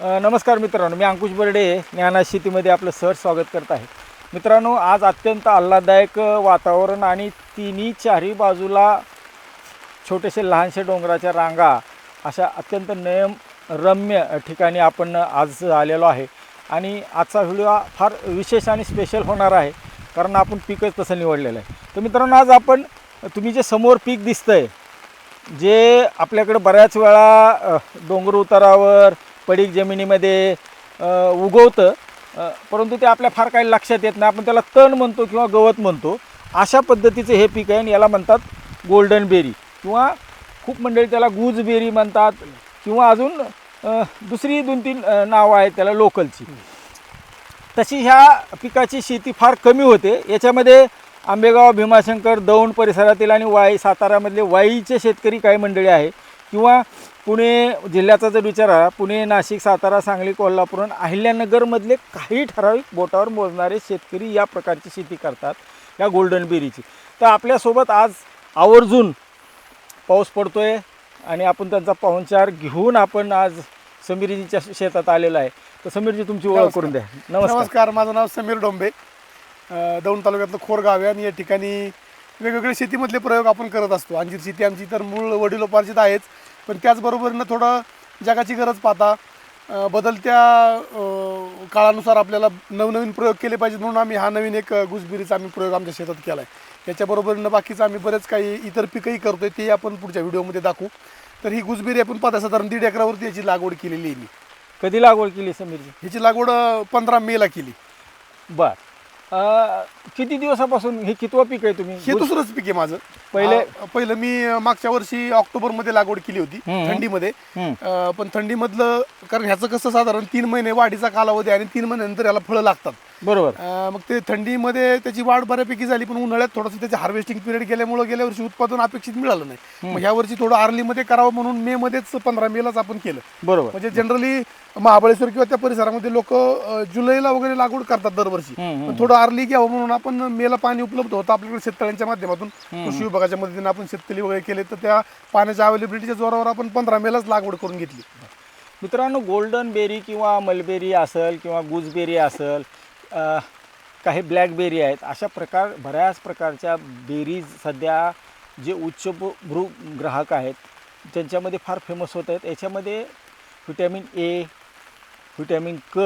नमस्कार मित्रांनो, मी अंकुश बर्डे ज्ञाना शेतीमध्ये आपलं सहर्ष स्वागत करत आहे. मित्रांनो, आज अत्यंत आल्हाददायक वातावरण आणि तिन्ही चारही बाजूला छोटेसे लहानशे डोंगराच्या रांगा अशा अत्यंत रम्य ठिकाणी आपण आज आलेलो आहे. आणि आजचा व्हिडिओ फार विशेष आणि स्पेशल होणार आहे, कारण आपण पीकच तसं निवडलेलं आहे. तर मित्रांनो, आज आपण तुम्ही जे समोर पीक दिसतंय, जे आपल्याकडे बऱ्याच वेळा डोंगर उतारावर पडीक जमिनीमध्ये उगवतं, परंतु ते आपल्या फार काही लक्षात येत नाही. आपण त्याला तण म्हणतो किंवा गवत म्हणतो. अशा पद्धतीचं हे पीक आहे आणि याला म्हणतात गोल्डन बेरी, किंवा खूप मंडळी त्याला गुजबेरी म्हणतात, किंवा अजून दुसरी 2-3 नावं आहेत त्याला लोकलची. तशी ह्या पिकाची शेती फार कमी होते. याच्यामध्ये आंबेगाव, भीमाशंकर, दौंड परिसरातील आणि वाई, सातारामधले वाईचे शेतकरी काही मंडळी आहे, किंवा पुणे जिल्ह्याचा जर विचार पुणे, नाशिक, सातारा, सांगली, कोल्हापूर आणि अहिल्यानगरमधले काही ठराविक बोटावर मोजणारे शेतकरी या प्रकारची शेती करतात, या गोल्डन बेरीची. तर आपल्यासोबत आज आवर्जून पाऊस पडतोय आणि आपण त्यांचा पाहुणचार घेऊन आपण आज समीरजीच्या शेतात आलेला आहे. तर समीरजी, तुमची ओळख करून द्या. नमस्कार, माझं नाव समीर डोंबे, दौंड तालुक्यातलं खोर गाव आहे आणि या ठिकाणी वेगवेगळे शेतीमधले प्रयोग आपण करत असतो. अंजीर शेती आमची तर मूळ वडिलोपार्जित आहेच, पण त्याचबरोबरीनं थोडं जगाची गरज पाहता बदलत्या काळानुसार आपल्याला नवनवीन प्रयोग केले पाहिजेत, म्हणून आम्ही हा नवीन एक गुजबेरीचा प्रयोग आमच्या शेतात केला आहे. त्याच्याबरोबरीनं बाकीचं आम्ही बरेच काही इतर पिकंही करतोय, ते आपण पुढच्या व्हिडिओमध्ये दाखवू. तर ही गुजबेरी आपण पाहता साधारण 1.5 एकरावरती याची लागवड केलेली आहे. मी कधी लागवड केली समीरजी? ह्याची लागवड 15 मेला केली. बर. किती दिवसापासून हे कितवं पीक आहे तुम्ही? हे दुसरंच पीक आहे माझं. पहिलं मी मागच्या वर्षी ऑक्टोबरमध्ये लागवड केली होती थंडीमध्ये. पण थंडीमधलं, कारण ह्याचं कसं साधारण 3 महिने वाढीचा कालावधी आणि 3 महिन्यानंतर याला फळं लागतात. बरोबर. मग ते थंडीमध्ये त्याची वाढ बऱ्यापैकी झाली, पण उन्हाळ्यात थोडंसं त्याचे हार्वेस्टिंग पिरियड गेल्यामुळे गेल्या वर्षी उत्पादन अपेक्षित मिळालं नाही. मग ह्या वर्षी थोडं अर्लीमध्ये करावं म्हणून मे मध्येच 15 मेलाच आपण केलं. बरोबर. म्हणजे जनरली महाबळेश्वर किंवा त्या परिसरामध्ये लोक जुलैला वगैरे लागवड करतात दरवर्षी, पण थोडं अर्ली घ्यावं म्हणून आपण मेला पाणी उपलब्ध होतं आपल्याकडे शेतकऱ्यांच्या माध्यमातून, कृषी विभागाच्या मदतीने आपण शेतकरी वगैरे केले, तर त्या पाण्याच्या अवेलेबिलिटीच्या जोरावर आपण 15 मेलाच लागवड करून घेतली. मित्रांनो, गोल्डन बेरी किंवा मलबेरी असेल किंवा गुजबेरी असेल, काही ब्लॅकबेरी आहेत, अशा बऱ्याच प्रकारच्या बेरीज सध्या जे उच्चभ्रू ग्राहक आहेत त्यांच्यामध्ये फार फेमस होत आहेत. याच्यामध्ये व्हिटॅमिन ए, व्हिटॅमिन क,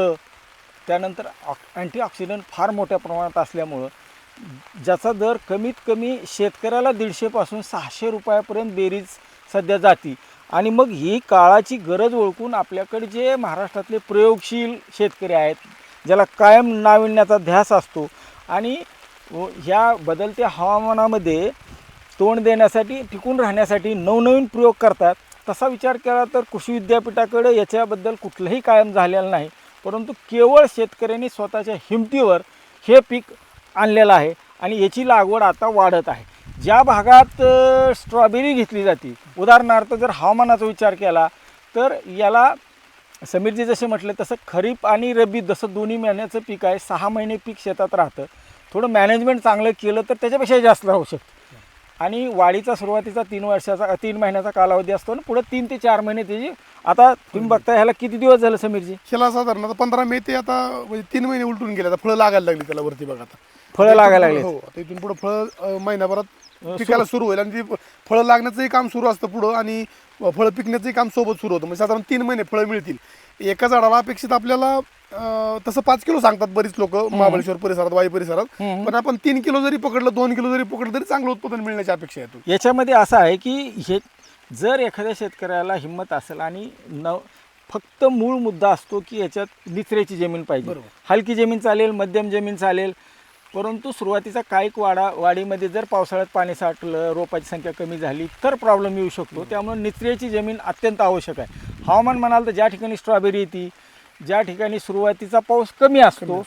त्यानंतर अँटीऑक्सिडंट फार मोठ्या प्रमाणात असल्यामुळं ज्याचा दर कमीत कमी शेतकऱ्याला 150 पासून 600 रुपयापर्यंत बेरीज सध्या जाती. आणि मग ही काळाची गरज ओळखून आपल्याकडे जे महाराष्ट्रातले प्रयोगशील शेतकरी आहेत, ज्याला कायम नाविन्याचा ध्यास असतो आणि ह्या बदलत्या हवामानामध्ये तोंड देण्यासाठी, टिकून राहण्यासाठी नवनवीन प्रयोग करतात, तसा विचार केला तर कृषी विद्यापीठाकडे याच्याबद्दल कुठलंही कायम झालेलं नाही, परंतु केवळ शेतकऱ्यांनी स्वतःच्या हिमतीवर हे पीक आणलेलं आहे आणि याची लागवड आता वाढत आहे. ज्या भागात स्ट्रॉबेरी घेतली जाते, उदाहरणार्थ जर हवामानाचा विचार केला तर याला समीरजी जसे म्हटले तसं खरीप आणि रब्बी जसं दोन्ही महिन्याचं पीक आहे. 6 महिने पीक शेतात राहतं. थोडं मॅनेजमेंट चांगलं केलं तर त्याच्यापेक्षा जास्त राहू शकतं. आणि वाढीचा सुरुवातीचा 3 महिन्याचा कालावधी असतो आणि पुढे 3 ते 4 महिने त्याची. आता तुम्ही बघता ह्याला किती दिवस झालं समीरजी? ह्याला साधारण 15 मे ते आता म्हणजे 3 महिने उलटून गेले. आता फळं लागायला लागली त्याला वरती बघा. आता फळं लागायला लागली. हो, आता इथून पुढे फळं महिन्याभरात पिकायला सुरू होईल आणि ती फळं लागण्याचंही काम सुरू असतं पुढं आणि फळं पिकण्याचंही काम सोबत सुरू होतं. म्हणजे साधारण 3 महिने फळं मिळतील. एका झाडाला अपेक्षित आपल्याला तसं 5 किलो सांगतात बरीच लोक महाबळेश्वर परिसरात, वाई परिसरात, पण आपण 3 किलो जरी पकडलं, 2 किलो जरी पकडलं तरी चांगलं उत्पादन मिळण्याची अपेक्षा आहे. याच्यामध्ये असं आहे की हे जर एखाद्या शेतकऱ्याला हिंमत असेल आणि फक्त मूळ मुद्दा असतो की याच्यात निचऱ्याची जमीन पाहिजे. हलकी जमीन चालेल, मध्यम जमीन चालेल, परंतु सुरुवातीचा कायिक वाढीमध्ये जर पावसाळ्यात पाणी साठलं, रोपाची संख्या कमी झाली तर प्रॉब्लेम येऊ शकतो. त्यामुळे निचऱ्याची जमीन अत्यंत आवश्यक आहे. हवामान म्हणाल तर ज्या ठिकाणी स्ट्रॉबेरी येते, ज्या ठिकाणी सुरुवातीचा पाऊस कमी असतो,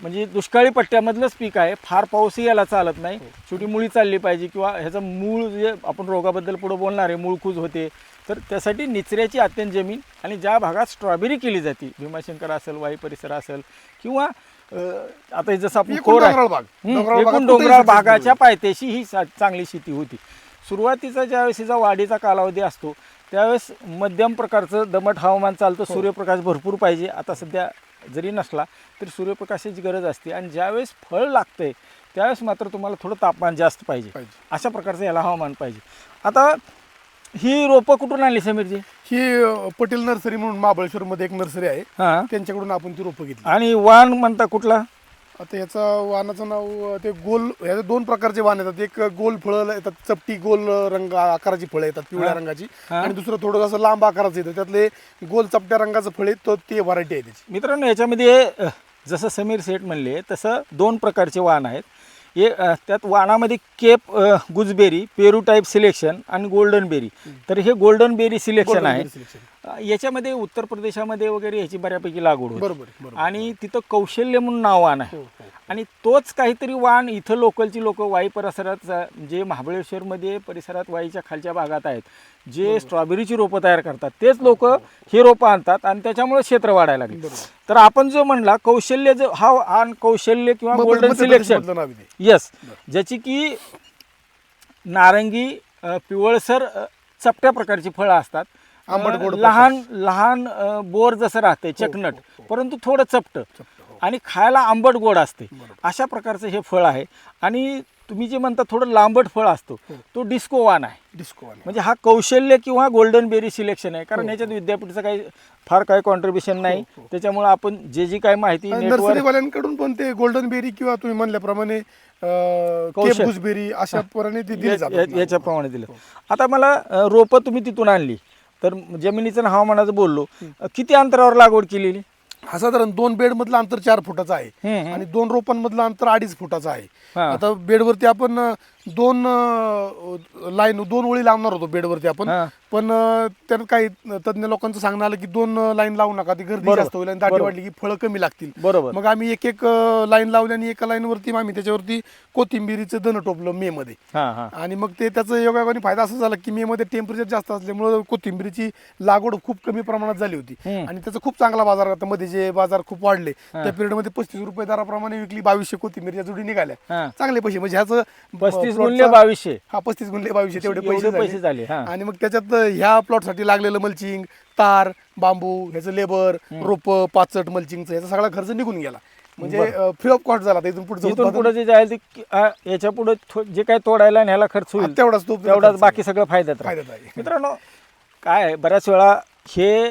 म्हणजे दुष्काळी पट्ट्यामधलंच पीक आहे, फार पाऊसही याला चालत नाही, छोटी मुळी चालली पाहिजे, किंवा ह्याचं मूळ जे आपण रोगाबद्दल पुढे बोलणार आहे, मूळखूज होते, तर त्यासाठी निचऱ्याची अत्यंत जमीन. आणि ज्या भागात स्ट्रॉबेरी केली जाते, भीमाशंकर असेल, वाई परिसर असेल, किंवा आता जसं आपण डोंगराळ डोंगराळ भागाच्या पायथ्याशी ही चांगली शेती होती. सुरुवातीचा ज्यावेळेस हिचा वाढीचा कालावधी असतो त्यावेळेस मध्यम प्रकारचं दमट हवामान चालतं, सूर्यप्रकाश भरपूर पाहिजे. आता सध्या जरी नसला तरी सूर्यप्रकाशाची गरज असते आणि ज्यावेळेस फळ लागतंय त्यावेळेस मात्र तुम्हाला थोडं तापमान जास्त पाहिजे. अशा प्रकारचं याला हवामान पाहिजे. आता ही रोपं कुठून आणली समीरजी? ही पटेल नर्सरी म्हणून महाबळेश्वरमध्ये एक नर्सरी आहे, हां. त्यांच्याकडून आपण ती रोपं घेतली. आणि वाण म्हणता कुठला? आता याचा वाणाचं नाव ते गोल, ह्याचे 2 प्रकारचे वाण येतात. एक गोल फळं येतात, चपटी गोल रंग आकाराची फळं येतात पिवळ्या रंगाची, आणि दुसरं थोडं असं लांब आकाराचं येतं, त्यातले गोल चपट्या रंगाचं फळ आहे, तो ते व्हरायटी आहे त्याची. मित्रांनो, याच्यामध्ये जसं समीर सेठ म्हणले तसं 2 प्रकारचे वाण आहेत. त्यात वाणामध्ये केप गुजबेरी, पेरू टाईप सिलेक्शन आणि गोल्डन बेरी. तर हे गोल्डन बेरी सिलेक्शन आहे. याच्यामध्ये उत्तर प्रदेशामध्ये वगैरे याची बऱ्यापैकी लागवड होते. बरोबर. आणि तिथं कौशल्य म्हणून नाव वाण आहे. आणि तोच काहीतरी वाण इथं लोकलची लोक वाई परिसरात, जे महाबळेश्वरमध्ये परिसरात वाईच्या खालच्या भागात आहेत, जे स्ट्रॉबेरीची रोपं तयार करतात, तेच लोक हे रोपं आणतात आणि त्याच्यामुळे क्षेत्र वाढायला लागले. तर आपण जो म्हणला कौशल्य, जो हा कौशल्य किंवा गोल्डन सिलेक्शन, यस, ज्याची की नारंगी पिवळसर चपट्या प्रकारची फळं असतात, लहान लहान बोर जसं राहते चकनट, परंतु थोडं चपट आणि खायला आंबट गोड असते. अशा प्रकारचं हे फळ आहे. आणि तुम्ही जे म्हणता थोडं लांबट फळ असतो तो डिस्को वाण आहे. म्हणजे हा कौशल्य किंवा गोल्डन बेरी सिलेक्शन आहे. कारण याच्यात विद्यापीठाचं काही फार काही कॉन्ट्रीब्युशन नाही. त्याच्यामुळे आपण जी काही माहिती नर्सरीवाल्यांकडून पण ते गोल्डन बेरी किंवा तुम्ही म्हणल्याप्रमाणे गुजबेरी अशा प्रमाणे याच्याप्रमाणे दिलं. आता मला रोपं तुम्ही तिथून आणली, तर जमिनीचं हवामानाचं बोललो, किती अंतरावर लागवड केलेली? हा साधारण 2 बेड मधलं अंतर 4 फुटाचं आहे आणि 2 रोपांमधलं अंतर 2.5 फुटाचं आहे. आता बेडवरती आपण 2 ओळी लावणार होतो बेडवरती आपण, पण त्यात काही तज्ञ लोकांचं सांगणं आलं की 2 लाईन लावू नका, ती गर्दी जास्त होईल आणि दाटी वाढली की फळं कमी लागतील. बरोबर. मग आम्ही एक लाईन लावली आणि एका लाईनवरती आम्ही त्याच्यावरती कोथिंबिरीचं दण टोपलं मे मध्ये. आणि मग ते त्याचा योगायोगाने फायदा असा झाला की मे मध्ये टेम्परेचर जास्त असल्यामुळे कोथिंबिरीची लागवड खूप कमी प्रमाणात झाली होती आणि त्याचा खूप चांगला बाजार. आता मध्ये जे बाजार खूप वाढले त्या पिरियड मध्ये 35 रुपये दराप्रमाणे विकली. 2200 कोथिंबीरच्या जोडी निघाल्या, चांगले पैसे. म्हणजे ह्याचं 35 गुणिले 2200, 35 गुणिले 2200 तेवढे पैसे झाले. आणि मग त्याच्यात ह्या प्लॉट साठी लागलेलं मल्चिंग, तार, बांबू, ह्याचं लेबर, रोप, पाचट, मल्चिंगचं याचा सगळा खर्च निघून गेला. म्हणजे फ्री ऑफ कॉस्ट झाला. इथून पुढे जे जाईल याच्या पुढे जे काही तोडायला आणि ह्याला खर्च होईल तेवढाच, बाकी सगळं फायद्यात आहे. मित्रांनो, काय आहे, बऱ्याच वेळा हे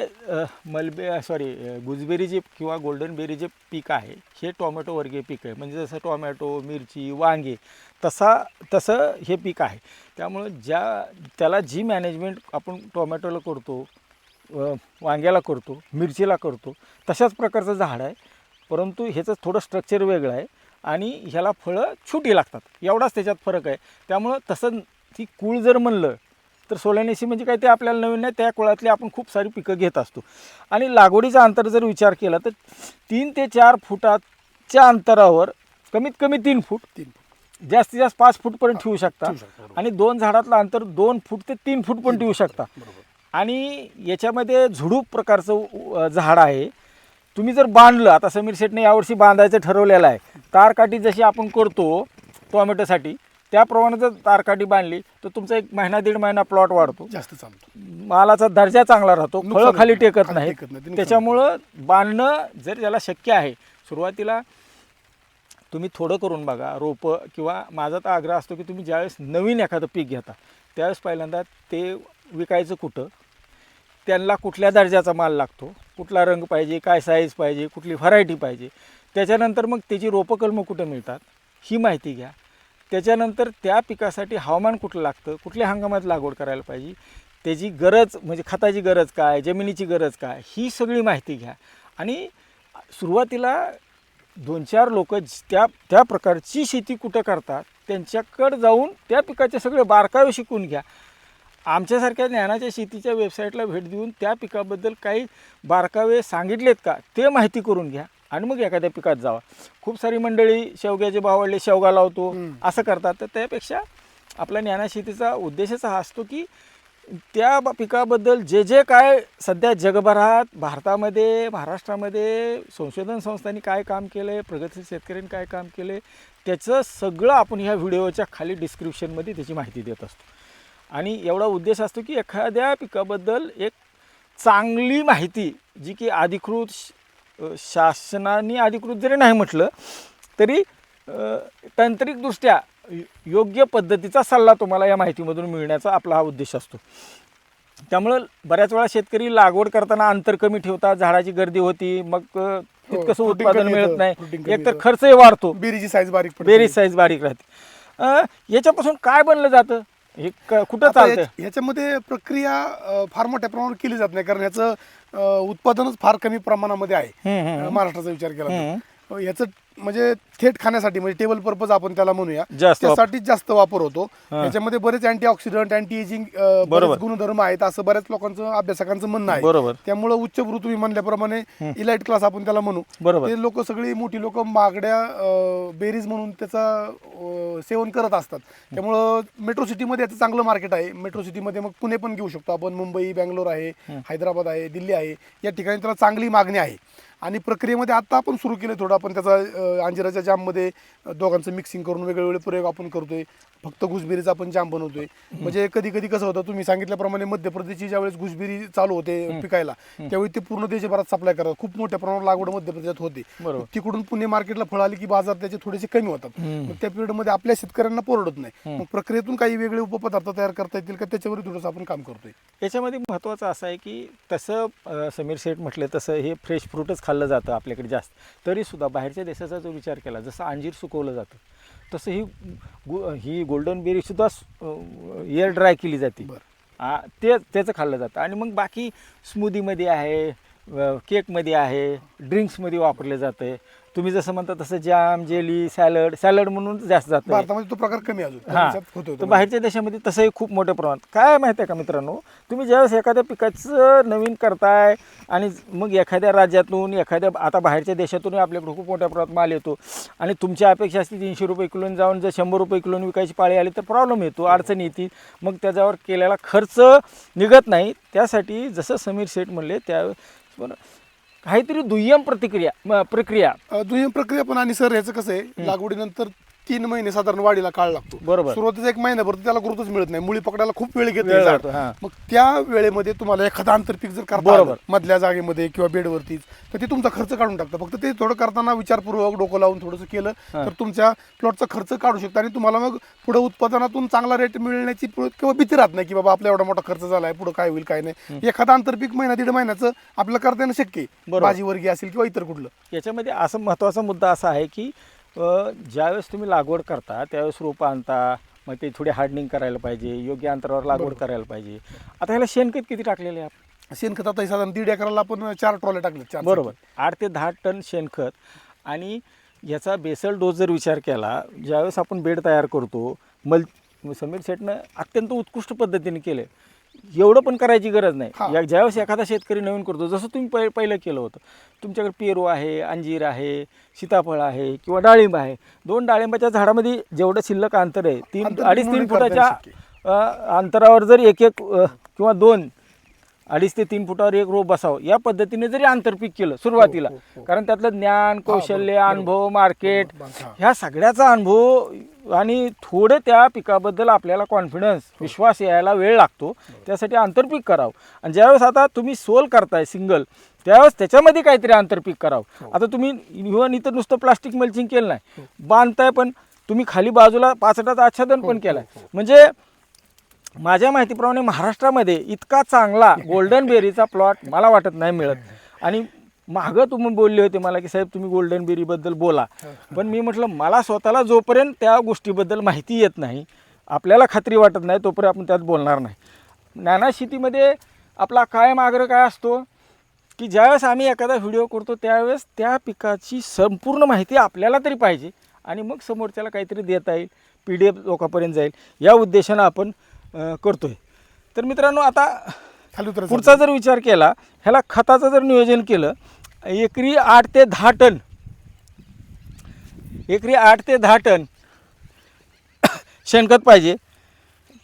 गुजबेरी जे किंवा गोल्डन बेरी जे पीक आहे हे टोमॅटो वर्गीय पीक आहे. म्हणजे जसं टोमॅटो, मिरची, वांगे तसं हे पीक आहे. त्यामुळं त्याला जी मॅनेजमेंट आपण टोमॅटोला करतो, वांग्याला करतो, मिरचीला करतो, तशाच प्रकारचं झाड आहे. परंतु ह्याचं थोडं स्ट्रक्चर वेगळं आहे आणि ह्याला फळं छोटी लागतात, एवढाच त्याच्यात फरक आहे. त्यामुळं तसं ती कुळ जर म्हणलं तर सोलानेसी म्हणजे काय ते आपल्याला नवीन नाही, त्या कुळातली आपण खूप सारी पिकं घेत असतो. आणि लागवडीचा अंतर जर विचार केला तर 3 ते 4 फुटाच्या अंतरावर कमीत कमी 3 फूट, जास्तीत जास्त 5 फूटपर्यंत ठेवू शकता. आणि 2 झाडातलं अंतर 2 फूट ते 3 फूट पण ठेवू शकता. आणि याच्यामध्ये झुडूप प्रकारचं झाड आहे. तुम्ही जर बांधलं, आता समीर शेठने यावर्षी बांधायचं ठरवलेलं आहे, तारकाठी जशी आपण करतो टोमॅटोसाठी त्याप्रमाणे जर तारकाठी बांधली तर तुमचा 1 महिना 1.5 महिना प्लॉट वाढतो, जास्त चालतो, मालाचा दर्जा चांगला राहतो, फळं खाली टेकत नाही. त्याच्यामुळं बांधणं जर त्याला शक्य आहे, सुरुवातीला तुम्ही थोडं करून बघा रोपं. किंवा माझा तर आग्रह असतो की तुम्ही ज्यावेळेस नवीन एखादं पीक घेता त्यावेळेस पहिल्यांदा ते विकायचं कुठं, त्यांना कुठल्या दर्जाचा माल लागतो, कुठला रंग पाहिजे, काय साईज पाहिजे, कुठली व्हरायटी पाहिजे, त्याच्यानंतर मग त्याची रोपं कलमं कुठं मिळतात ही माहिती घ्या. त्याच्यानंतर त्या पिकासाठी हवामान कुठलं लागतं, कुठल्या हंगामात लागवड करायला पाहिजे, त्याची गरज म्हणजे खताची गरज काय, जमिनीची गरज काय, ही सगळी माहिती घ्या. आणि सुरुवातीला 2-4 लोक त्या प्रकारची शेती कुठं करतात त्यांच्याकडे जाऊन त्या पिकाचे सगळे बारकावे शिकून घ्या. आमच्यासारख्या ज्ञानाच्या शेतीच्या वेबसाईटला भेट देऊन त्या पिकाबद्दल काही बारकावे सांगितलेत का ते माहिती करून घ्या आणि मग एखाद्या पिकात जावा. खूप सारी मंडळी शेवग्याचे भाव वाढले, शेवगा लावतो असं करतात. तर त्यापेक्षा आपल्या ज्ञानशेतीचा उद्देशच हा असतो की त्या पिकाबद्दल जे काय सध्या जगभरात, भारतामध्ये, महाराष्ट्रामध्ये संशोधन संस्थांनी काय काम केलं आहे, प्रगतशील शेतकऱ्यांनी काय काम केलं आहे, त्याचं सगळं आपण ह्या व्हिडिओच्या खाली डिस्क्रिप्शनमध्ये त्याची माहिती देत असतो. आणि एवढा उद्देश असतो की एखाद्या पिकाबद्दल एक चांगली माहिती जी की अधिकृत शासनाने अधिकृत जरी नाही म्हटलं तरी तांत्रिकदृष्ट्या योग्य पद्धतीचा सल्ला तुम्हाला या माहितीमधून मिळण्याचा आपला हा उद्देश असतो. त्यामुळं बऱ्याच वेळा शेतकरी लागवड करताना अंतर कमी ठेवतात, झाडाची गर्दी होती, मग तितकंसं fruiting उत्पादन कमी मिळत येतं, नाही, fruiting कमी एकतर येतं. खर्चही वाढतो, बेरीची साईज बारीक पडते. बेरीज साईज बारीक राहते. याच्यापासून काय बनलं जातं हे कुठं आता चालतं? ह्याच्यामध्ये प्रक्रिया फार मोठ्या प्रमाणावर केली जात नाही, कारण ह्याचं उत्पादनच फार कमी प्रमाणामध्ये आहे. महाराष्ट्राचा विचार केला तर ह्याचं म्हणजे थेट खाण्यासाठी म्हणजे टेबल पर्पज आपण त्याला म्हणूया, त्यासाठी जास्त वापर होतो. याच्यामध्ये बरेच अँटीऑक्सिडंट, अँटी एजिंग गुणधर्म आहेत असं बऱ्याच लोकांचं अभ्यासकांचं म्हणणं आहे. बरोबर. त्यामुळे उच्च भ्रू तुम्ही म्हणल्याप्रमाणे इलाइट क्लास आपण त्याला म्हणू, ते लोक सगळी मोठी लोक मागड्या बेरीज म्हणून त्याचा सेवन करत असतात. त्यामुळं मेट्रो सिटीमध्ये याचं चांगलं मार्केट आहे. मेट्रो सिटीमध्ये मग पुणे पण घेऊ शकतो आपण, मुंबई, बँगलोर आहे, हैदराबाद आहे, दिल्ली आहे, या ठिकाणी त्याला चांगली मागणी आहे. आणि प्रक्रियेमध्ये आता आपण सुरू केलं थोडं, आपण त्याचा अंजिराच्या जाममध्ये दोघांचं मिक्सिंग करून वेगवेगळे प्रयोग आपण करतोय. फक्त घुसबेरीचा आपण जाम बनवतोय. म्हणजे कधी कधी कसं होतं, तुम्ही सांगितल्याप्रमाणे मध्य प्रदेशची ज्यावेळेस घुसबेरी चालू होते पिकायला, त्यावेळी ते पूर्ण देशभरात सप्लाय करतात. खूप मोठ्या प्रमाणावर लागवड मध्य प्रदेशात होते. तिकडून पुणे मार्केटला फळ आली की बाजार त्याचे थोडेसे कमी होतात. मग त्या पिरियडमध्ये आपल्या शेतकऱ्यांना परवडत नाही. मग प्रक्रियेतून काही वेगळे उपपदार्थ तयार करता येतील का, त्याच्यावर थोडंसं आपण काम करतोय. याच्यामध्ये महत्त्वाचं असं आहे की तसं समीर शेठ म्हटलं तसं हे फ्रेश फ्रूटच खाल्लं जातं आपल्याकडे जास्त, तरीसुद्धा बाहेरच्या देशाचा जो विचार केला, जसं अंजीर सुकवलं जातं तसं ही गोल्डन बेरीसुद्धा एअर ड्राय केली जाते. त्याचं खाल्लं जातं. आणि मग बाकी स्मूदीमध्ये आहे, केकमध्ये आहे, ड्रिंक्समध्ये वापरले जाते. तुम्ही जसं म्हणता तसं जॅम, जेली, सॅलड म्हणून जास्त जातं. भारतामध्ये तो प्रकार कमी अजून. तर बाहेरच्या देशामध्ये तसंही खूप मोठ्या प्रमाणात. काय माहिती आहे का मित्रांनो, तुम्ही ज्यावेळेस एखाद्या पिकाचं नवीन करताय आणि मग एखाद्या राज्यातून आता बाहेरच्या देशातूनही आपल्याकडे खूप मोठ्या प्रमाणात माल येतो आणि तुमची अपेक्षा असते 300 रुपये किलोने जाऊन जर 100 रुपये किलोने विकायची पाळी आली तर प्रॉब्लेम येतो, अडचणी येतील. मग त्याच्यावर केलेला खर्च निघत नाही. त्यासाठी जसं समीर शेठ म्हणले त्यावेळेस काहीतरी दुय्यम प्रक्रिया पण. आणि सर ह्याचं कसं आहे, लागवडीनंतर 3 महिने साधारण वाढीला काळ लागतो. बरोबर. सुरुवातीचा 1 महिनाभर त्याला ग्रोथच मिळत नाही, मुळी पकडायला खूप वेळ घेतो. मग त्या वेळेमध्ये तुम्हाला एखादं आंतरपीक जर करता आलं मधल्या जागेमध्ये किंवा बेडवरतीच, तर ते तुमचा खर्च काढून टाकतं. फक्त ते थोडं करताना विचारपूर्वक डोकं लावून थोडंसं केलं तर तुमच्या प्लॉटचा खर्च काढू शकता आणि तुम्हाला मग पुढे उत्पादनातून चांगला रेट मिळण्याची किंवा भीती राहत नाही की बाबा आपला एवढा मोठा खर्च झाला आहे, पुढे काय होईल काय नाही. एखादं आंतरपीक महिना 1.5 महिन्याचं आपल्याला करता येणं शक्य आहे, भाजीवर्गीय असेल किंवा इतर कुठलं. याच्यामध्ये असं महत्त्वाचा मुद्दा असा आहे की ज्यावेळेस तुम्ही लागवड करता त्यावेळेस रोपं आणता, मग ते थोडी हार्डनिंग करायला पाहिजे, योग्य अंतरावर लागवड करायला पाहिजे. आता ह्याला शेणखत किती टाकलेले आहे? शेणखत आता साधारण 1.5 एकराला आपण 4 ट्रॉल्या टाकले. बरोबर. 8 ते 10 टन शेणखत. आणि याचा बेसल डोस जर विचार केला, ज्यावेळेस आपण बेड तयार करतो, समीर शेठनं अत्यंत उत्कृष्ट पद्धतीने केले. एवढं पण करायची गरज नाही. ज्यावेळेस एखादा शेतकरी नवीन करतो, जसं तुम्ही पहिलं केलं होतं, तुमच्याकडे पेरू आहे, अंजीर आहे, सीताफळ आहे किंवा डाळिंब आहे, 2 डाळिंबाच्या झाडामध्ये जेवढं शिल्लक अंतर आहे 2.5-3 फुटाच्या अंतरावर जर एक किंवा 2.5 ते 3 फुटावर एक रोप बसावं, या पद्धतीने जरी आंतरपीक केलं सुरुवातीला, कारण त्यातलं ज्ञान, कौशल्य, अनुभव, मार्केट ह्या सगळ्याचा अनुभव आणि थोडं त्या पिकाबद्दल आपल्याला कॉन्फिडन्स, विश्वास यायला वेळ लागतो. त्यासाठी आंतरपीक करावं. आणि ज्यावेळेस आता तुम्ही सोल करताय सिंगल, त्यावेळेस त्याच्यामध्ये काहीतरी आंतरपीक करावं. आता तुम्ही इथं नुसतं प्लास्टिक मल्चिंग केलं नाही, बांधताय पण तुम्ही खाली बाजूला पाचटाचं आच्छादन पण केलं आहे. म्हणजे माझ्या माहितीप्रमाणे महाराष्ट्रामध्ये इतका चांगला गोल्डन बेरीचा प्लॉट मला वाटत नाही मिळत. आणि मागं तुम्ही बोलले होते मला की साहेब तुम्ही गोल्डन बेरीबद्दल बोला, पण मी म्हटलं मला स्वतःला जोपर्यंत त्या गोष्टीबद्दल माहिती येत नाही, आपल्याला खात्री वाटत नाही, तोपर्यंत आपण त्यात बोलणार नाही. नाना शेतीमध्ये आपला कायम आग्रह काय असतो की ज्यावेळेस आम्ही एखादा व्हिडिओ करतो त्यावेळेस त्या पिकाची संपूर्ण माहिती आपल्याला तरी पाहिजे आणि मग समोरच्याला काहीतरी देता येईल, PDF लोकांपर्यंत जाईल, या उद्देशानं आपण करतोय. तर मित्रांनो, आता पुढचा जर विचार केला, ह्याला खताचं जर नियोजन केलं, एकरी 8 ते 10 टन शेणखत पाहिजे.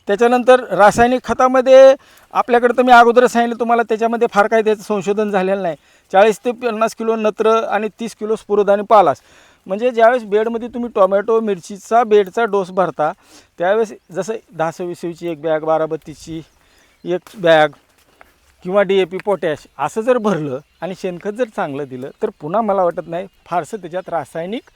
त्याच्यानंतर रासायनिक खतामध्ये आपल्याकडे तर मी अगोदर सांगितलं तुम्हाला, त्याच्यामध्ये फार काही त्याचं संशोधन झालेलं नाही. 40 ते 50 किलो नत्र आणि 30 किलो स्फुरद आणि पालास. म्हणजे ज्यावेळेस बेडमध्ये तुम्ही टोमॅटो मिरचीचा बेडचा डोस भरता त्यावेळेस जसं 10-26ची एक बॅग, 12-32ची एक बॅग किंवा DAP पोटॅश असं जर भरलं आणि शेणखत जर चांगलं दिलं तर पुन्हा मला वाटत नाही फारसं त्याच्यात रासायनिक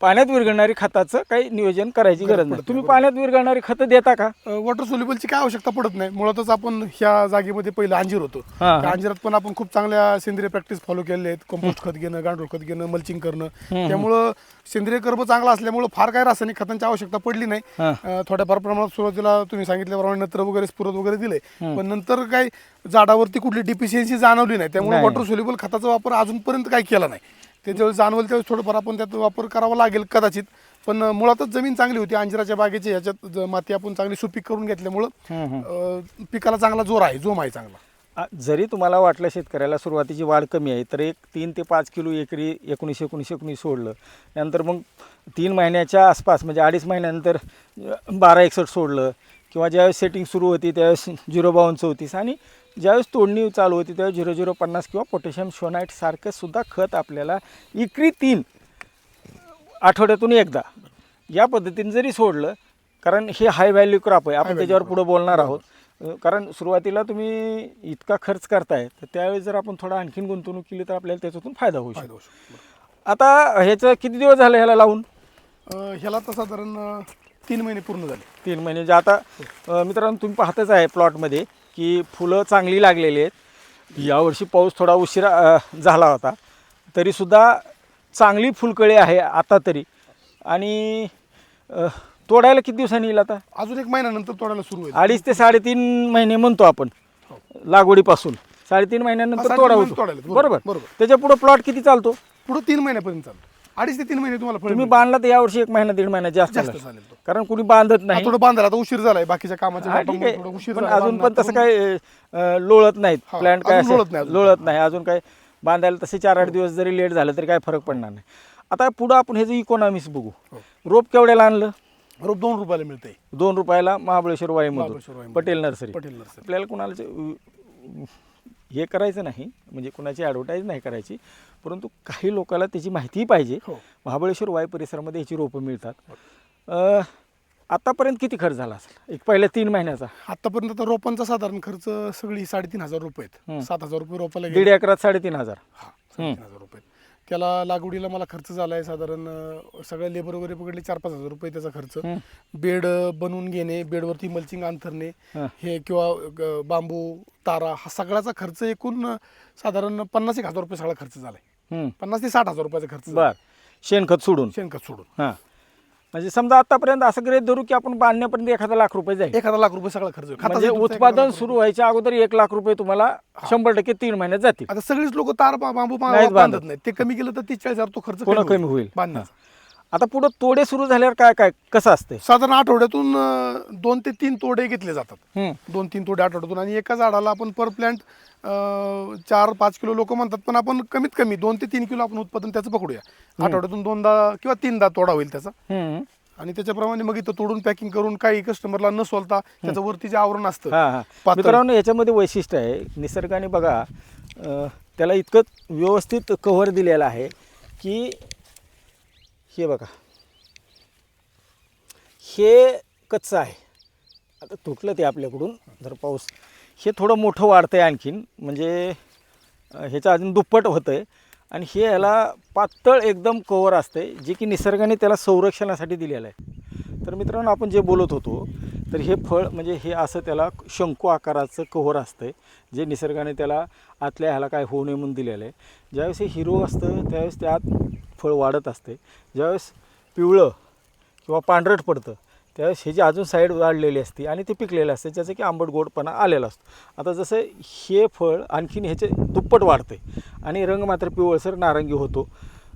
पाण्यात विरघळणारी खताचं काही नियोजन करायची गरज नाही. तुम्ही पाण्यात विरघळणारी खतं देता का? वॉटर सोल्युबलची काय आवश्यकता पडत नाही. मुळातच आपण ह्या जागेमध्ये पहिलं अंजीर होतो. हां. त्या अंजिरात पण आपण खूप चांगल्या सेंद्रिय प्रॅक्टिस फॉलो केलेले आहेत. कंपोस्ट खत घेणं, गांडूळ खत घेणं, मल्चिंग करणं. त्यामुळं सेंद्रिय कर्ब चांगला असल्यामुळं फार काही रासायनिक खतांची आवश्यकता पडली नाही. थोड्याफार प्रमाणात सुरुवातीला तुम्ही सांगितल्याप्रमाणे नत्र वगैरे स्फुरद वगैरे दिले, पण नंतर काही झाडावरती कुठली डिफिशियन्सी जाणवली नाही. त्यामुळे वॉटर सोल्युबल खताचा वापर अजूनपर्यंत काही केला नाही. ते ज्यावेळेस जाणवलं त्यावेळेस थोडंफार आपण त्यात वापर करावा लागेल कदाचित. पण मुळातच जमीन चांगली होती अंजिराच्या बागेची. ह्याच्यात माती आपण चांगली सुपीक करून घेतल्यामुळं पिकाला चांगला जोम आहे चांगला. जरी तुम्हाला वाटलं शेतकऱ्याला सुरुवातीची वाढ कमी आहे तर एक 3 ते 5 किलो एकरी 19 सोडलं, नंतर मग 3 महिन्याच्या आसपास म्हणजे 2.5 महिन्यानंतर 1261 सोडलं, किंवा ज्यावेळेस सेटिंग सुरू होती त्यावेळेस 05234 आणि ज्यावेळेस तोडणी चालू होती त्यावेळेस 0050 किंवा पोटॅशियम शोनाईट सारखं सुद्धा खत आपल्याला एकरी 3 आठवड्यातून एकदा या पद्धतीने जरी सोडलं, कारण हे हाय व्हॅल्यू क्रॉप आहे, आपण त्याच्यावर पुढे बोलणार आहोत. कारण सुरुवातीला तुम्ही इतका खर्च करताय तर त्यावेळेस जर आपण थोडा आणखीन गुंतवणूक केली तर आपल्याला त्याच्यातून फायदा होऊ शकतो. आता ह्याचं किती दिवस झालं ह्याला लावून? ह्याला तर साधारण 3 महिने पूर्ण झाले. 3 महिने म्हणजे आता मित्रांनो तुम्ही पाहतच आहे प्लॉटमध्ये की फुलं चांगली लागलेली आहेत. यावर्षी पाऊस थोडा उशिरा झाला होता तरीसुद्धा चांगली फुलकळी आहे आता तरी. आणि तोडायला किती दिवसांनी येईल? आता अजून 1 महिन्यानंतर तोडायला सुरू होईल. 2.5 ते 3.5 महिने म्हणतो आपण लागवडीपासून. 3.5 महिन्यानंतर तोडा होतो, बरोबर. त्याच्या पुढे प्लॉट किती चालतो? पुढे 3 महिन्यापर्यंत चालतो. 2.5 ते 3 महिने तुम्हाला फळ तुम्ही बांधला तर यावर्षी 1 महिना 1.5 महिना जास्त जास्त झाला. चालेल तो. कारण कुणी बांधत नाही. थोडं बांधायला आता उशीर झालाय बाकीच्या कामाच्या हा, ठीक व्यापामुळे आहे. थोडं उशीर पण झाला अजून पण बांधण्यात. तसं काय लोळत नाहीत हा, प्लॅन्ट काय अजून लोळत नाही असे अजून. लोळत नाही अजून. काय बांधायला तसे 4-8 दिवस जरी लेट झालं तरी काय फरक पडणार नाही. आता पुढं आपण हे जे इकॉनॉमिक्स बघू. रोप केवढ्याला आणलं? रोप 2 रुपयाला मिळते. 2 रुपयाला महाबळेश्वर महाबळेश्वर वाईमधून वाईमधून. पटेल नर्सरी. पटेल नर्सरी. आपल्याला कुणाला हे करायचं नाही, म्हणजे कुणाची ॲडव्हर्टाईज नाही करायची, परंतु काही लोकांना त्याची माहितीही पाहिजे. हो. महाबळेश्वर वाई परिसरामध्ये ह्याची रोपं मिळतात. आतापर्यंत किती खर्च झाला असेल एक पहिल्या 3 महिन्याचा? आतापर्यंत तर रोपांचा साधारण खर्च सगळी 3,500 रुपये आहेत. 7,000 रुपये रोपाला 1.5 एकरात 3,500. हा, 3,500 रुपये. त्याला लागवडीला मला खर्च झालाय साधारण सगळं लेबर वगैरे पकडले 4-5 हजार रुपये त्याचा खर्च. बेड बनवून घेणे, बेडवरती मल्चिंग अंथरणे हे किंवा बांबू तारा हा सगळ्याचा खर्च एकूण साधारण 50,000 रुपये सगळा खर्च झालाय. 50,000 ते 60,000 रुपयाचा खर्च. बर, शेणखत सोडून? शेणखत सोडून. हां, म्हणजे समजा आतापर्यंत असं गृहीत धरू की आपण बांधण्यापर्यंत 1,00,000 रुपये जाईल. 1,00,000 रुपये सगळा खर्च. म्हणजे उत्पादन सुरू व्हायच्या अगोदर 1,00,000 रुपये तुम्हाला 100% 3 महिन्यात जातील. आता सगळीच लोक तार बांबू नाहीत बांधत नाहीत. ते कमी केलं तर 40,000 तो खर्च पुन्हा कमी होईल. बांधण्याचा. आता पुढे तोडे सुरू झाल्यावर काय काय कसं असते? साधारण आठवड्यातून 2 ते 3 तोडे घेतले जातात. 2-3 तोडे आठवड्यातून. आणि एका झाडाला आपण पर प्लांट 4-5 किलो लोक म्हणतात, पण आपण कमीत कमी 2 ते 3 किलो आपण उत्पादन त्याचं पकडूया. आठवड्यातून 2दा किंवा 3दा तोडा होईल त्याचा. आणि त्याच्याप्रमाणे मग इथं तोडून पॅकिंग करून काही कस्टमरला न सोलता त्याचं वरती जे आवरण असतं. मित्रांनो याच्यामध्ये वैशिष्ट्य आहे निसर्गाने बघा त्याला इतकं व्यवस्थित कव्हर दिलेलं आहे की हे बघा हे कच्चं आहे. आता तुटलं ते आपल्याकडून जर पाऊस हे थोडं मोठं वाढतं आहे आणखीन, म्हणजे ह्याचं अजून दुप्पट होतं आहे. आणि हे ह्याला पातळ एकदम कव्हर असते जे की निसर्गाने त्याला संरक्षणासाठी दिलेलं आहे. तर मित्रांनो आपण जे बोलत होतो तर हे फळ म्हणजे हे असं त्याला शंकू आकाराचं कव्हर असतं जे निसर्गाने त्याला आतल्या ह्याला काय होऊ नये म्हणून दिलेलं आहे. ज्यावेळेस हे हिरो असतं त्यावेळेस त्यात फळ वाढत असते. ज्यावेळेस पिवळं किंवा पांढरट पडतं त्यावेळेस ह्याची अजून साईड वाढलेली असते आणि ते पिकलेलं असते ज्याचं की आंबट गोडपणा आलेला असतो. आता जसं हे फळ आणखीन ह्याचे दुप्पट वाढते आणि रंग मात्र पिवळसर नारंगी होतो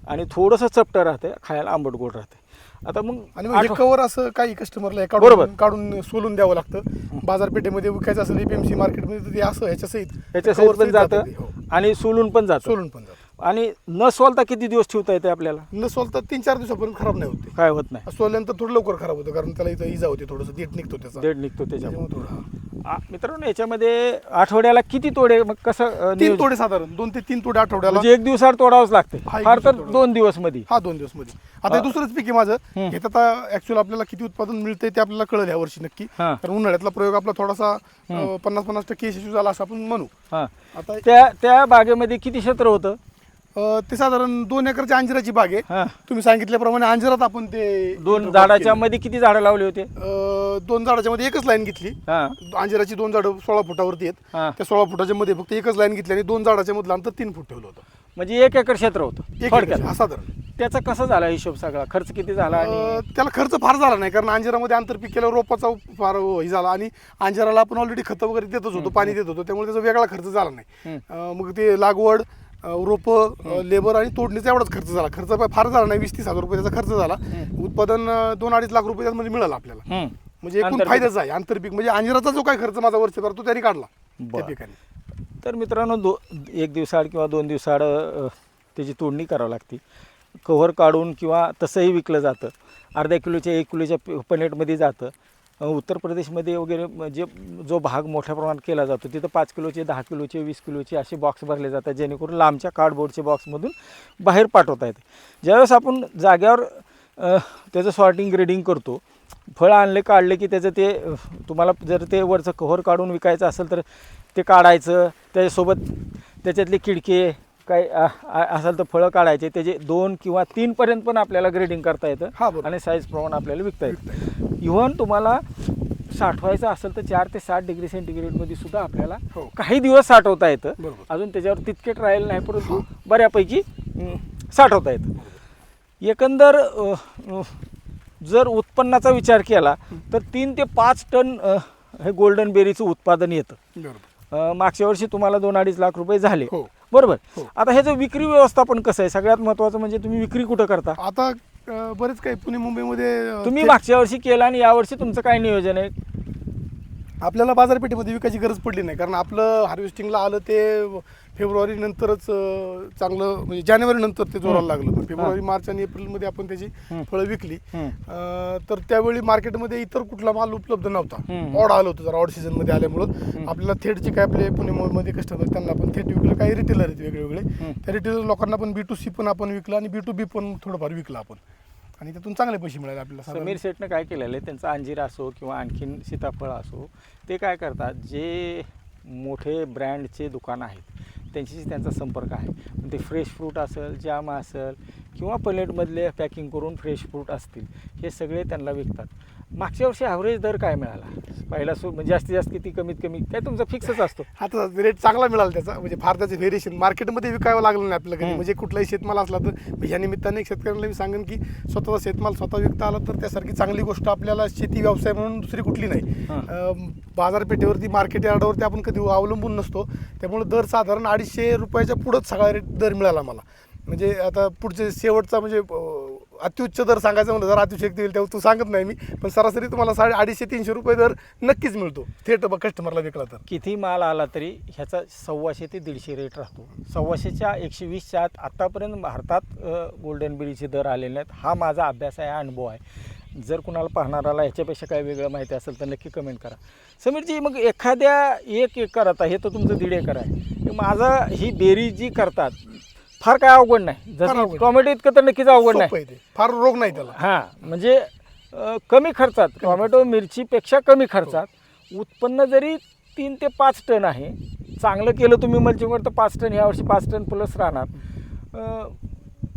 आणि थोडंसं चपटं राहते, खायला आंबट गोड राहते. आता मग आणि कवर असं काही कस्टमरला काढून सोलून द्यावं लागतं. बाजारपेठेमध्ये विकायचं असेल EPMC मार्केटमध्ये तर ते असं ह्याच्यासहित पण जातं आणि सोलून पण जातं. आणि न सोलता किती दिवस ठेवता येते आपल्याला? न सोलता 3-4 दिवसापर्यंत खराब नाही होते. काय होत नाही. सोलल्यानंतर थोडं लवकर खराब होतं कारण त्याला इथं इजा होते, थोडंसं देठ निघतो त्याचा. देठ निघतो त्याच्यामुळे. मित्रांनो याच्यामध्ये आठवड्याला किती तोडे मग कसं 3 नियोजन? तोडे साधारण 2 ते 3 तोडे आठवड्याला. म्हणजे एक दिवसावर तोडावंच लागते हा, एक फार तर दिवसात तोडावं. 2 दिवस मध्ये. हा 2 दिवस मध्ये. आता हे दुसरंच पीक आहे माझं. हे तर आता ऍक्च्युअली आपल्याला किती उत्पादन मिळतंय ते आपल्याला कळलं ह्या वर्षी नक्की. हा. कारण उन्हाळ्यातला प्रयोग आपला थोडासा 50% यशस्वी झाला असं आपण म्हणू. हा आता त्या बागेमध्ये किती क्षेत्र होतं? ते साधारण 2 एकरची अंजिराची बाग आहे. हा. तुम्ही सांगितल्याप्रमाणे अंजिरात आपण ते 2 झाडाच्या मध्ये किती झाडं लावले होते? 2 झाडाच्या मध्ये एकच लाईन घेतली. हा अंजिराची 2 झाडं 16 फुटावरती आहेत. हा. त्या 16 फुटाच्या मध्ये फक्त एकच लाईन घेतली आणि 2 झाडाच्या मधलं अंतर 3 फूट ठेवलं होतं. म्हणजे 1 एकर क्षेत्र होतं एक थोडक्यात. एकर, हा साधारण. त्याचा कसा झाला हिशोब सगळा? खर्च किती झाला? आणि त्याला खर्च फार झाला नाही कारण अंजिरामध्ये आंतरपीक केल्यावर रोपाचा फार हे झाला आणि अंजिराला आपण ऑलरेडी खतं वगैरे देतच होतो, पाणी देत होतो, त्यामुळे त्याचा वेगळा खर्च झाला नाही. मग ते लागवड, रोपं, लेबर आणि तोडणीचा एवढाच खर्च झाला. खर्च फार झाला नाही, 20-30 हजार रुपये त्याचा खर्च झाला. उत्पादन 2-2.5 लाख रुपये त्यामध्ये मिळालं आपल्याला. म्हणजे एकूण आंतरपीक. फायदाच आहे. आंतरपीक म्हणजे अंजिराचा जो काय खर्च माझा वर्षभर तो त्यांनी काढला त्या बरं. पिकाने. तर मित्रांनो 1 दिवसाआड किंवा 2 दिवसाआड त्याची तोडणी करावी लागते. कव्हर काढून किंवा तसंही विकलं जातं. अर्ध्या किलोच्या 1 किलोच्या पनेटमध्ये जातं. उत्तर प्रदेशमध्ये वगैरे म्हणजे जो भाग मोठ्या प्रमाणात केला जातो तिथं 5 किलोचे, 10 किलोचे, 20 किलोचे असे बॉक्स भरले जातात जेणेकरून लांबच्या कार्डबोर्डच्या बॉक्समधून बाहेर पाठवता येते. ज्यावेळेस आपण जाग्यावर त्याचं सॉर्टिंग ग्रेडिंग करतो, फळं काढले की त्याचं ते तुम्हाला जर ते वरचं कव्हर काढून विकायचं असेल तर ते काढायचं. त्याच्यासोबत त्याच्यातले किडके काय असेल तर फळं काढायचे. त्याचे 2 किंवा 3 पर्यंत पण आपल्याला ग्रेडिंग करता येतं. हा, बरोबर. आणि साईज प्रमाणे आपल्याला विकता येतं. इव्हन तुम्हाला साठवायचं असेल तर 4 ते 7 डिग्री सेंटीग्रेडमध्ये सुद्धा आपल्याला हो. काही दिवस साठवता येतं. बरोबर. अजून त्याच्यावर तितकेट राहिलं नाही परंतु बऱ्यापैकी साठवता येतं. एकंदर जर उत्पन्नाचा विचार केला तर 3 ते 5 टन हे गोल्डन बेरीचं उत्पादन येतं. बरोबर. मागच्या वर्षी तुम्हाला 2-2.5 लाख रुपये झाले. हो. बरोबर. हो. आता ह्याचं विक्री व्यवस्थापन कसं आहे? सगळ्यात महत्त्वाचं म्हणजे तुम्ही विक्री कुठं करता? आता बरेच काही पुणे मुंबईमध्ये तुम्ही मागच्या वर्षी केला आणि यावर्षी तुमचं काय नियोजन आहे? आपल्याला बाजारपेठेमध्ये विकायची गरज पडली नाही कारण आपलं हार्वेस्टिंगला आलं ते फेब्रुवारी नंतरच चांगलं म्हणजे जानेवारी नंतर ते जोराला लागलं. पण फेब्रुवारी, मार्च आणि एप्रिलमध्ये आपण त्याची फळं विकली. तर त्यावेळी मार्केटमध्ये इतर कुठला माल उपलब्ध नव्हता. ऑड आलं होतं जरा, ऑड सीझनमध्ये आल्यामुळं आपल्याला थेटचे काय आपले पुणे मुंबईमध्ये कस्टमर त्यांना आपण थेट विकलं. काही रिटेलर आहेत वेगवेगळे, त्या रिटेलर लोकांना पण B2C पण आपण विकलं आणि B2B पण थोडंफार विकलं आपण आणि त्यातून चांगले पैसे मिळाले आपल्याला. समीर सेठनं काय केलेलं आहे, त्यांचा अंजीर असो किंवा आणखीन सीताफळ असो, ते काय करतात, जे मोठे ब्रँडचे दुकान आहेत त्यांच्याशी त्यांचा संपर्क आहे. ते फ्रेश फ्रूट असेल, जाम असेल किंवा प्लेटमधले पॅकिंग करून फ्रेश फ्रूट असतील, हे सगळे त्यांना विकतात. मागच्या वर्षी ॲव्हरेज दर काय मिळाला? पहिला म्हणजे जास्तीत जास्त किती, कमीत कमी काय तुमचा फिक्सच असतो? आता रेट चांगला मिळाला त्याचा, म्हणजे फार त्याचे व्हेरिएशन मार्केटमध्ये विकावं लागलं नाही आपल्याला कधी. म्हणजे कुठलाही शेतमाल असला तर ह्या निमित्ताने शेतकऱ्यांना मी सांगेन की स्वतःचा शेतमाल स्वतः विकता आला तर त्यासारखी चांगली गोष्ट आपल्याला शेती व्यवसाय म्हणून दुसरी कुठली नाही. बाजारपेठेवरती, मार्केट यार्डावरती आपण कधी अवलंबून नसतो. त्यामुळे दर साधारण 250 रुपयाच्या पुढंच सगळा रेट दर मिळाला मला. म्हणजे आता पुढचे शेवटचा म्हणजे अत्युच्च दर सांगायचं म्हणलं, जर अतिशयोक्ती येईल तेव्हा तू सांगत नाही मी, पण सरासरी तुम्हाला 250-300 रुपये दर नक्कीच मिळतो थेट कस्टमरला विकला तर. किती माल आला तरी ह्याचा 125 ते 150 रेट राहतो. 125च्या 120च्या आत आत्तापर्यंत भारतात गोल्डन बेरीचे दर आलेले नाहीत. हा माझा अभ्यास आहे, अनुभव आहे. जर कुणाला पाहणाराला ह्याच्यापेक्षा काही वेगळं माहिती असेल तर नक्की कमेंट करा. समीरजी, मग एखाद्या 1 एकर, आता हे तर तुमचं 1.5 एकर आहे, माझा ही बेरी जी करतात फार काय अवघड नाही. जसं टोमॅटो इतकं तर नक्कीच अवघड नाही, फार रोग नाही त्याला. हां, म्हणजे कमी खर्चात, टोमॅटो मिरचीपेक्षा कमी खर्चात उत्पन्न जरी 3 ते 5 टन आहे, चांगलं केलं तुम्ही मल्चिंगवर तर 5 टन, यावर्षी 5 टन प्लस राहणार.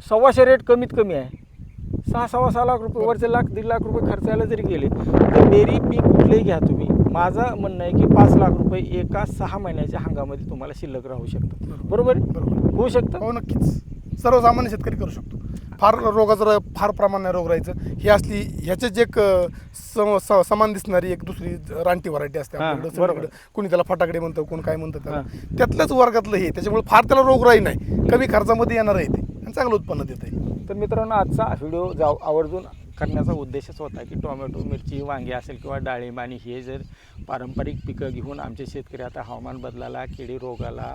125 रेट कमीत कमी आहे. 6-6.25 लाख रुपये, वरचे 1-1.5 लाख रुपये खर्चायला जरी गेले तर बेरी पीक कुठलेही घ्या तुम्ही, माझं म्हणणं आहे की 5 लाख रुपये एका 6 महिन्याच्या हंगामध्ये तुम्हाला शिल्लक राहू शकतात. बरोबर होऊ शकतं? हो, नक्कीच. सर्वसामान्य शेतकरी करू शकतो. फार रोगाचं फार प्रमाण नाही रोग राहायचं. ही असली ह्याच्याच एक समान दिसणारी एक दुसरी रानटी व्हरायटी असते आपल्याकडे. बरोबर. कोणी त्याला फटाकडे म्हणतं, कोण काय म्हणतं त्याला, त्यातल्याच वर्गातलं हे. त्याच्यामुळे फार त्याला रोगराई नाही, कमी खर्चामध्ये येणार आहे ते आणि चांगलं उत्पन्न देत आहे. तर मित्रांनो, आजचा व्हिडिओ आवर्जून करण्याचा उद्देशच होता की टोमॅटो, मिरची, वांगी असेल किंवा डाळिंब आणि हे जर पारंपरिक पिकं घेऊन आमचे शेतकरी आता हवामान बदलाला, किडी रोगाला,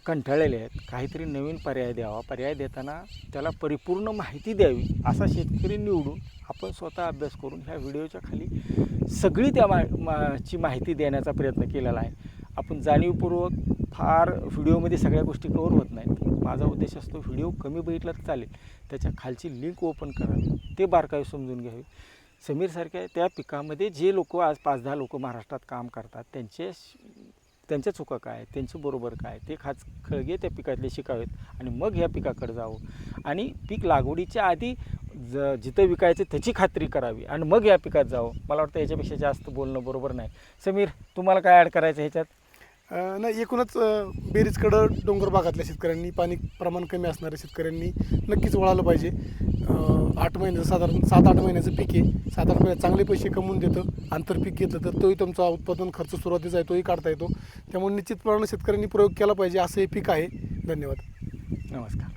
कंटाळलेले आहेत, काहीतरी नवीन पर्याय द्यावा, पर्याय देताना त्याला परिपूर्ण माहिती द्यावी असा शेतकरी निवडून आपण स्वतः अभ्यास करून ह्या व्हिडिओच्या खाली सगळी त्या ची माहिती देण्याचा प्रयत्न केलेला आहे. आपण जाणीवपूर्वक फार व्हिडिओमध्ये सगळ्या गोष्टी कव्हर होत नाहीत. माझा उद्देश असतो व्हिडिओ कमी बघितला तर चालेल, त्याच्या खालची लिंक ओपन करावी, ते बारकावे समजून घ्यावे. समीरसारख्या त्या पिकामध्ये जे लोक आज 5-10 लोक महाराष्ट्रात काम करतात त्यांच्या चुका काय, त्यांचं बरोबर काय, ते खळगे त्या पिकातले शिकावेत आणि मग ह्या पिकाकडे जावं आणि पीक लागवडीच्या आधी जिथं विकायचं त्याची खात्री करावी आणि मग या पिकात जावं. मला वाटतं याच्यापेक्षा जास्त बोलणं बरोबर नाही. समीर, तुम्हाला काय ॲड करायचं ह्याच्यात? नाही, एकूणच बेरीजकडं डोंगर भागातल्या शेतकऱ्यांनी, पाणी प्रमाण कमी असणाऱ्या शेतकऱ्यांनी नक्कीच वळालं पाहिजे. 8 महिन्याचं साधारण 7-8 महिन्याचं पीक आहे, 7-8 महिन्यात चांगले पैसे कमवून देतं. आंतरपीक घेतलं तर तोही तुमचा उत्पादन खर्च सुरुवातीचा आहे तोही काढता येतो. त्यामुळे निश्चितपणे शेतकऱ्यांनी प्रयोग केला पाहिजे, असं हे पीक आहे. धन्यवाद. नमस्कार.